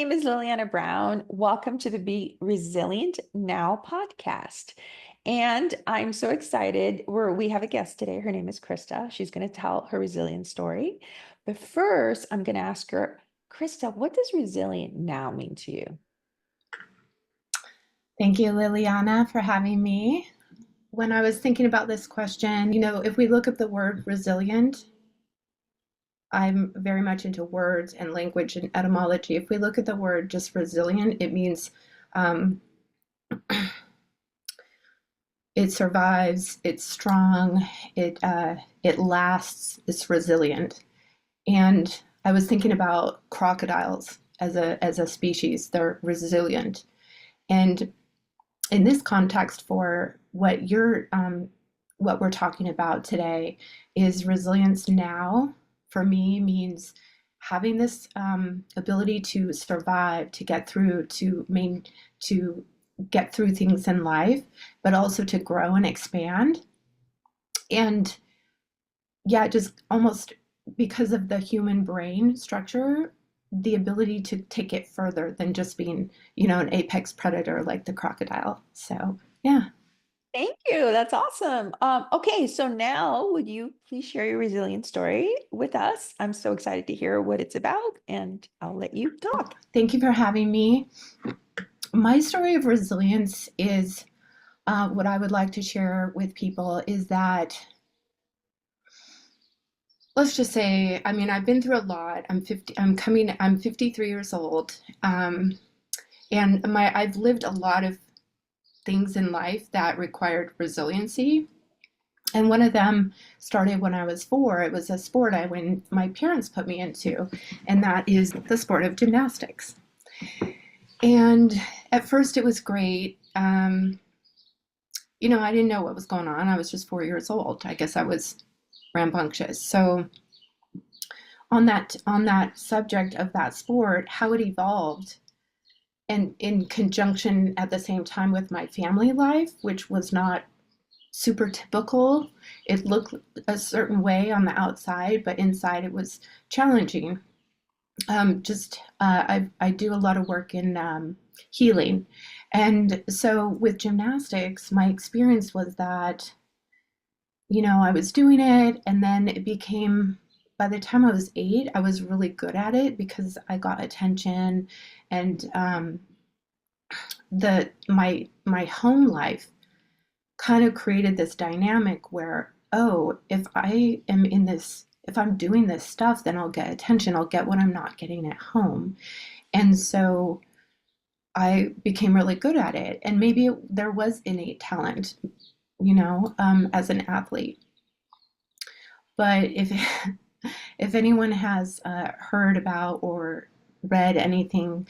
Name is Liliana Brown. Welcome to the Be Resilient Now podcast. And I'm so excited. We have a guest today. Her name is Krista. She's going to tell her resilient story. But first, I'm going to ask her, Krista, what does resilient now mean to you? Thank you, Liliana, for having me. When I was thinking about this question, if we look at the word resilient, I'm very much into words and language and etymology. If we look at the word just resilient, it means um, it survives, it's strong, it lasts, it's resilient. And I was thinking about crocodiles as a species. They're resilient. And in this context, for what we're talking about today, is resilience now. For me, means having this ability to survive, to get through, to get through things in life, but also to grow and expand. And yeah, just almost because of the human brain structure, the ability to take it further than just being, an apex predator like the crocodile. So, yeah. Thank you. That's awesome. Okay, so now would you please share your resilient story with us? I'm so excited to hear what it's about, and I'll let you talk. Thank you for having me. My story of resilience is what I would like to share with people is that, let's just say, I mean, I've been through a lot. I'm 53 years old. And I've lived a lot of things in life that required resiliency. And one of them started when I was 4. It was a sport my parents put me into, and that is the sport of gymnastics. And at first it was great. I didn't know what was going on. I was just 4 years old. I guess I was rambunctious. So on that subject of that sport, how it evolved, and in conjunction at the same time with my family life, which was not super typical. It looked a certain way on the outside, but inside it was challenging. I do a lot of work in healing. And so with gymnastics, my experience was that, I was doing it, and then it became, by the time I was 8, I was really good at it because I got attention, and my home life kind of created this dynamic where, oh, if I'm doing this stuff, then I'll get attention. I'll get what I'm not getting at home. And so I became really good at it. And maybe there was innate talent, as an athlete. But if anyone has heard about or read anything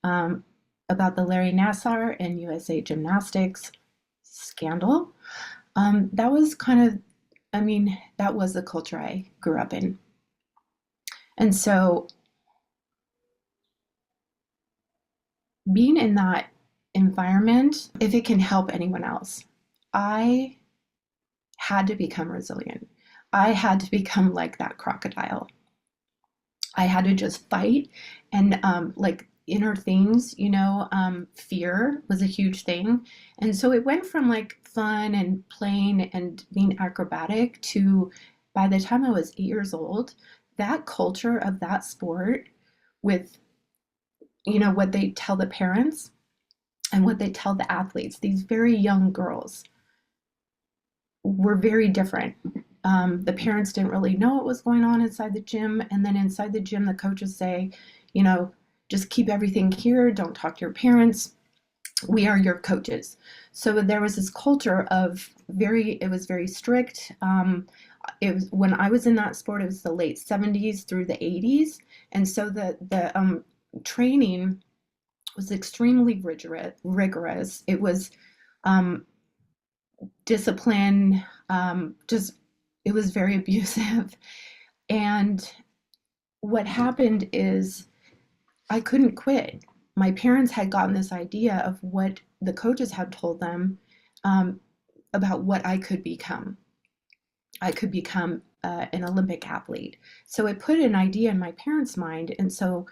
about the Larry Nassar and USA Gymnastics scandal, that was that was the culture I grew up in. And so being in that environment, if it can help anyone else, I had to become resilient. I had to become like that crocodile. I had to just fight, and like inner things, fear was a huge thing. And so it went from like fun and playing and being acrobatic to, by the time I was 8 years old, that culture of that sport, with, what they tell the parents and what they tell the athletes, these very young girls were very different. The parents didn't really know what was going on inside the gym. And then inside the gym, the coaches say, just keep everything here. Don't talk to your parents. We are your coaches. So there was this culture of it was very strict. It was, when I was in that sport, it was the late 70s through the 80s. And so the training was extremely rigorous. It was discipline, it was very abusive. And what happened is I couldn't quit. My parents had gotten this idea of what the coaches had told them about what I could become. I could become an Olympic athlete. So it put an idea in my parents' mind. And so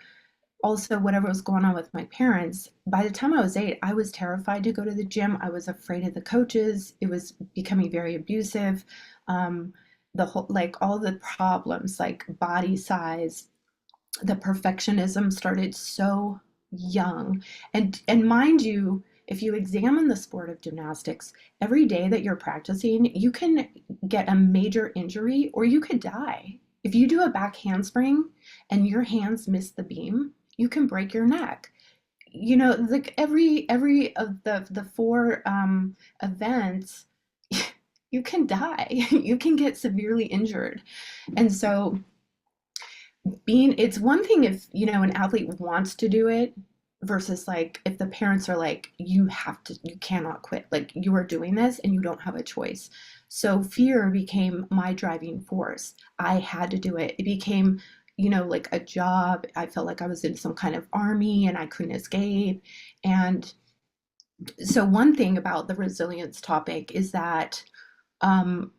also whatever was going on with my parents, by the time I was 8, I was terrified to go to the gym. I was afraid of the coaches. It was becoming very abusive. Um, the whole, like all the problems, like body size, the perfectionism started so young. And mind you, if you examine the sport of gymnastics, every day that you're practicing, you can get a major injury or you could die. If you do a back handspring and your hands miss the beam, you can break your neck. You know, like every of the four events, you can die. You can get severely injured. And so it's one thing if, an athlete wants to do it versus like if the parents are like, you cannot quit, like you are doing this and you don't have a choice. So fear became my driving force. I had to do it. It became, like a job. I felt like I was in some kind of army and I couldn't escape. And so one thing about the resilience topic is that um,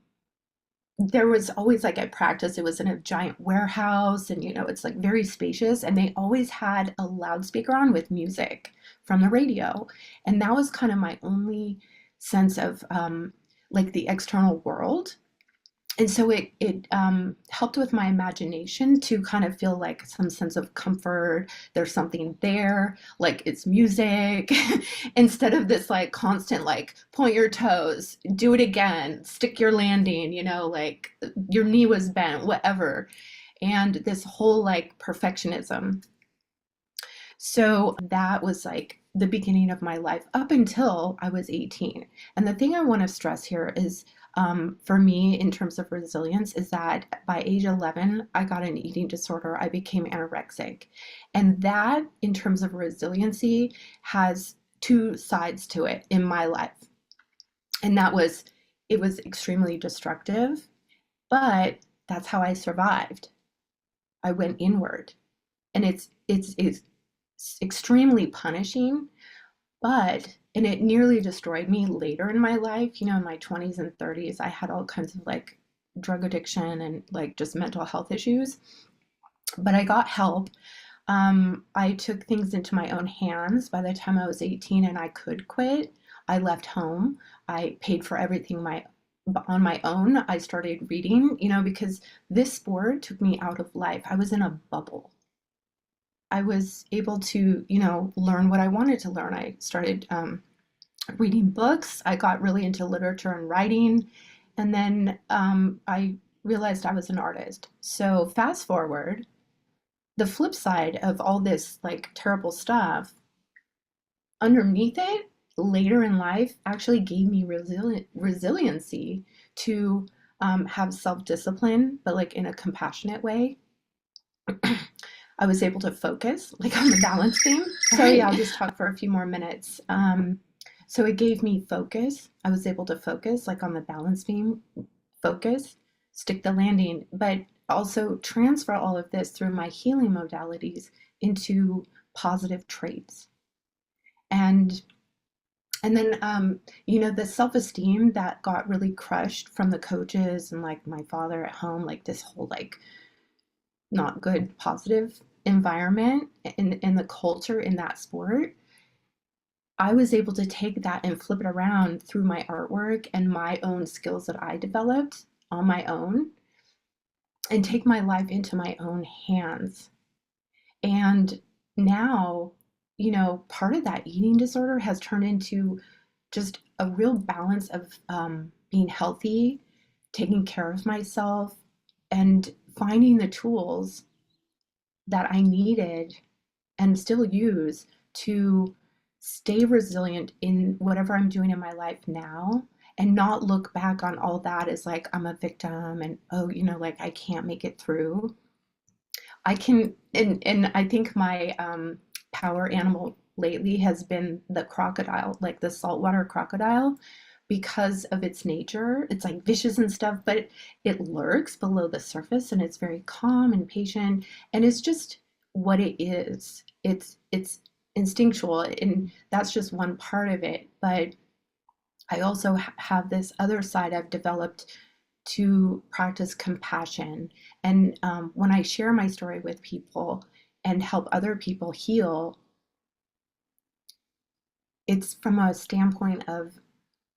there was always like at practice, it was in a giant warehouse and it's like very spacious, and they always had a loudspeaker on with music from the radio, and that was kind of my only sense of like the external world. And so it helped with my imagination to kind of feel like some sense of comfort. There's something there, like it's music, instead of this like constant like point your toes, do it again, stick your landing, like your knee was bent, whatever. And this whole like perfectionism. So that was like the beginning of my life up until I was 18. And the thing I want to stress here is for me, in terms of resilience, is that by age 11, I got an eating disorder. I became anorexic. And that, in terms of resiliency, has two sides to it in my life. And it was extremely destructive, but that's how I survived. I went inward. And it's extremely punishing, and it nearly destroyed me later in my life. In my 20s and 30s, I had all kinds of like drug addiction and like just mental health issues, but I got help. I took things into my own hands by the time I was 18 and I could quit. I left home. I paid for everything on my own. I started reading, because this sport took me out of life. I was in a bubble. I was able to, learn what I wanted to learn. I started reading books. I got really into literature and writing. And then I realized I was an artist. So fast forward, the flip side of all this like terrible stuff, underneath it, later in life, actually gave me resiliency to have self-discipline, but like in a compassionate way. I was able to focus, like on the balance beam. Sorry, I'll just talk for a few more minutes. So it gave me focus. I was able to focus, like on the balance beam, focus, stick the landing, but also transfer all of this through my healing modalities into positive traits. And then the self-esteem that got really crushed from the coaches and like my father at home, like this whole like not good positive environment in the culture in that sport, I was able to take that and flip it around through my artwork and my own skills that I developed on my own and take my life into my own hands. And now, part of that eating disorder has turned into just a real balance of being healthy, taking care of myself, and finding the tools that I needed and still use to stay resilient in whatever I'm doing in my life now, and not look back on all that as like I'm a victim and oh, like I can't make it through. I can, and I think my power animal lately has been the crocodile, like the saltwater crocodile, because of its nature. It's like vicious and stuff, but it lurks below the surface and it's very calm and patient, and it's just what it is. It's instinctual, and that's just one part of it. But I also have this other side I've developed to practice compassion. And when I share my story with people and help other people heal, it's from a standpoint of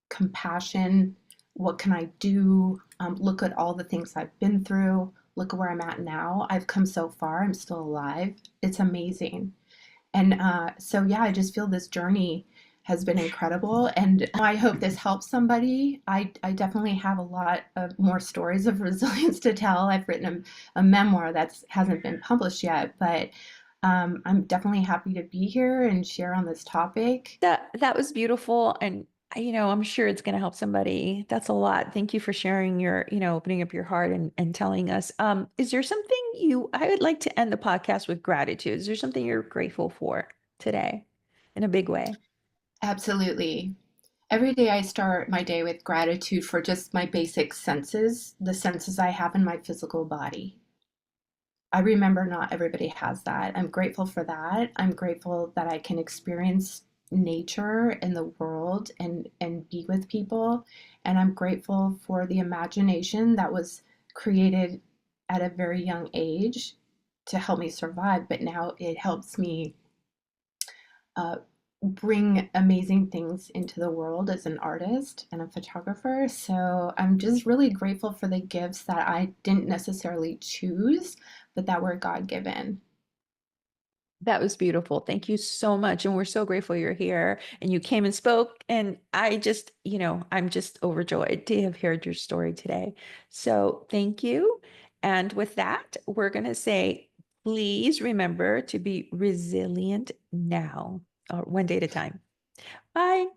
compassion. What can I do? Look at all the things I've been through. Look at where I'm at now. I've come so far. I'm still alive. It's amazing. And so, yeah, I just feel this journey has been incredible. And I hope this helps somebody. I definitely have a lot of more stories of resilience to tell. I've written a memoir that hasn't been published yet, but I'm definitely happy to be here and share on this topic. That was beautiful. And I'm sure it's going to help somebody. That's a lot. Thank you for sharing your, opening up your heart and telling us. Is there something I would like to end the podcast with gratitude. Is there something you're grateful for today in a big way? Absolutely. Every day I start my day with gratitude for just my basic senses, the senses I have in my physical body. I remember not everybody has that. I'm grateful for that. I'm grateful that I can experience nature and the world and be with people. And I'm grateful for the imagination that was created at a very young age to help me survive, but now it helps me uh, bring amazing things into the world as an artist and a photographer. So I'm just really grateful for the gifts that I didn't necessarily choose, but that were God given. That was beautiful. Thank you so much. And we're so grateful you're here and you came and spoke. And I'm just overjoyed to have heard your story today. So thank you. And with that, we're going to say, please remember to be resilient now, or one day at a time. Bye.